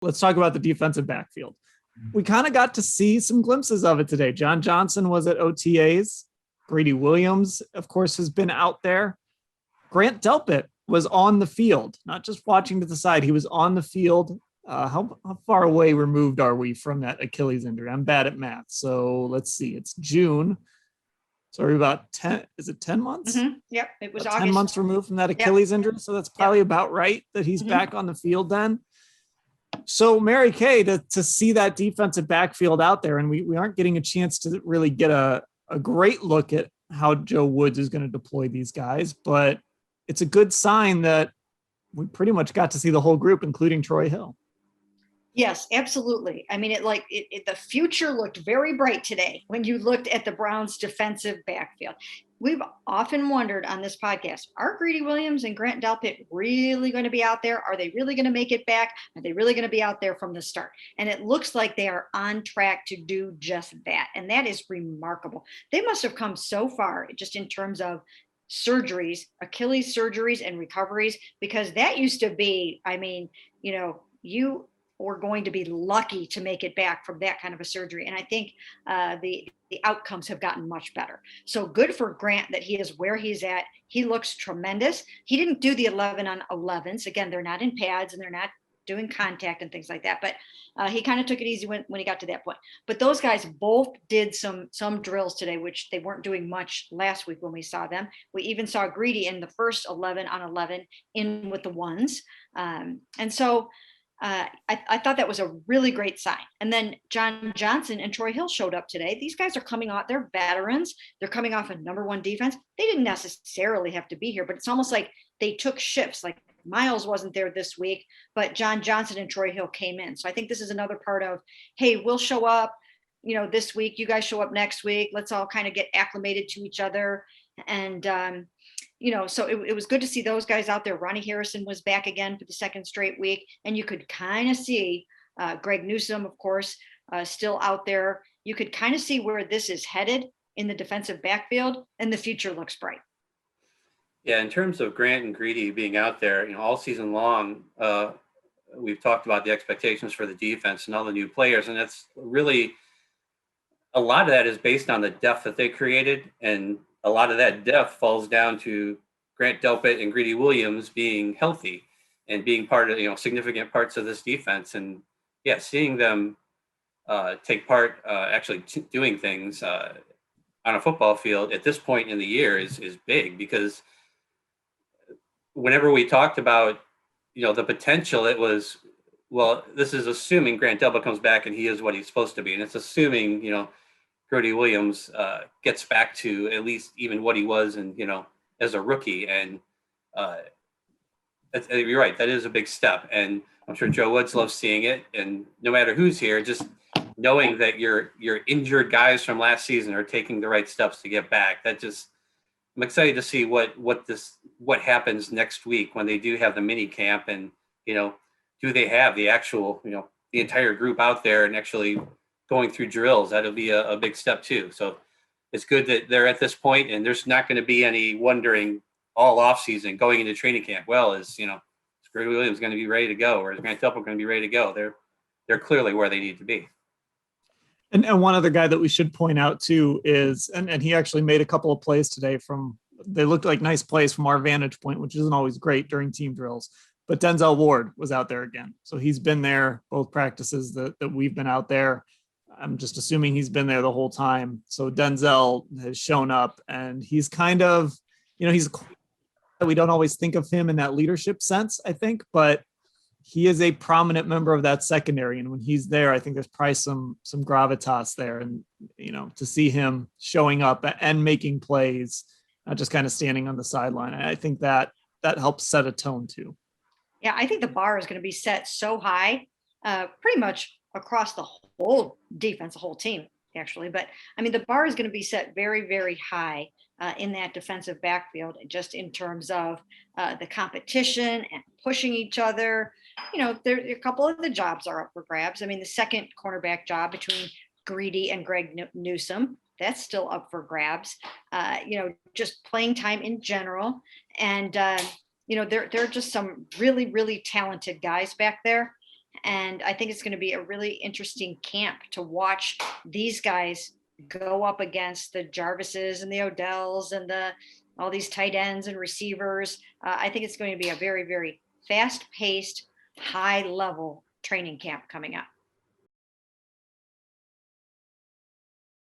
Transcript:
let's talk about the defensive backfield. We kind of got to see some glimpses of it today. John Johnson was at OTAs. Greedy Williams, of course, has been out there. Grant Delpit was on the field, not just watching to the side. He was on the field. How far away removed are we from that Achilles injury? I'm bad at math. So let's see. It's June. So we're about 10, is it 10 months? Mm-hmm. Yep. It was August. 10 months removed from that Achilles injury. So that's probably about right that he's back on the field then. So Mary Kay, to see that defensive backfield out there, and we aren't getting a chance to really get a great look at how Joe Woods is going to deploy these guys, but it's a good sign that we pretty much got to see the whole group, including Troy Hill. Yes, absolutely. I mean, the future looked very bright today when you looked at the Browns defensive backfield. We've often wondered on this podcast, are Greedy Williams and Grant Delpit really going to be out there? Are they really going to make it back? Are they really going to be out there from the start? And it looks like they are on track to do just that. And that is remarkable. They must have come so far just in terms of surgeries, Achilles surgeries and recoveries, because that used to be, I mean, you were going to be lucky to make it back from that kind of a surgery. And I think the outcomes have gotten much better. So good for Grant that he is where he's at. He looks tremendous. He didn't do the 11 on 11s. Again, they're not in pads and they're not doing contact and things like that. But he kind of took it easy when he got to that point. But those guys both did some drills today, which they weren't doing much last week when we saw them. We even saw Greedy in the first 11 on 11 in with the ones. And so I thought that was a really great sign. And then John Johnson and Troy Hill showed up today. These guys are coming out, they're veterans. They're coming off a number one defense. They didn't necessarily have to be here, but it's almost like they took shifts. Like Miles wasn't there this week, but John Johnson and Troy Hill came in. So I think this is another part of, hey, we'll show up, this week, you guys show up next week. Let's all kind of get acclimated to each other. And, so it was good to see those guys out there. Ronnie Harrison was back again for the second straight week. And you could kind of see Greg Newsome, of course, still out there. You could kind of see where this is headed in the defensive backfield, and the future looks bright. Yeah, in terms of Grant and Greedy being out there, all season long, we've talked about the expectations for the defense and all the new players. And that's really, a lot of that is based on the depth that they created. And a lot of that depth falls down to Grant Delpit and Greedy Williams being healthy and being part of, significant parts of this defense. And yeah, seeing them take part, actually doing things on a football field at this point in the year is big, because whenever we talked about, the potential, it was, well, this is assuming Grant Delpit comes back and he is what he's supposed to be. And it's assuming, Greedy Williams gets back to at least even what he was and, as a rookie. And you're right, that is a big step. And I'm sure Joe Woods loves seeing it. And no matter who's here, just knowing that your injured guys from last season are taking the right steps to get back, I'm excited to see what happens next week when they do have the mini camp. And, do they have the actual, the entire group out there and actually going through drills? That'll be a big step too. So it's good that they're at this point, and there's not going to be any wondering all off season going into training camp. Well, is Greg Williams going to be ready to go, or is Grant Delpit going to be ready to go? They're clearly where they need to be. And one other guy that we should point out too is, and he actually made a couple of plays today they looked like nice plays from our vantage point, which isn't always great during team drills, but Denzel Ward was out there again. So he's been there both practices that we've been out there. I'm just assuming he's been there the whole time. So Denzel has shown up, and he's kind of, we don't always think of him in that leadership sense, I think, but he is a prominent member of that secondary. And when he's there, I think there's probably some gravitas there. And, to see him showing up and making plays, not just kind of standing on the sideline, I think that helps set a tone too. Yeah, I think the bar is going to be set so high, pretty much across the whole defense, the whole team, actually. But I mean, the bar is going to be set very, very high in that defensive backfield, just in terms of the competition and pushing each other. There a couple of the jobs are up for grabs. I mean, the second cornerback job between Greedy and Greg Newsome, that's still up for grabs. Just playing time in general. And, there are just some really, really talented guys back there. And I think it's going to be a really interesting camp to watch these guys go up against the Jarvises and the Odells and all these tight ends and receivers. I think it's going to be a very, very fast paced, high level training camp coming up.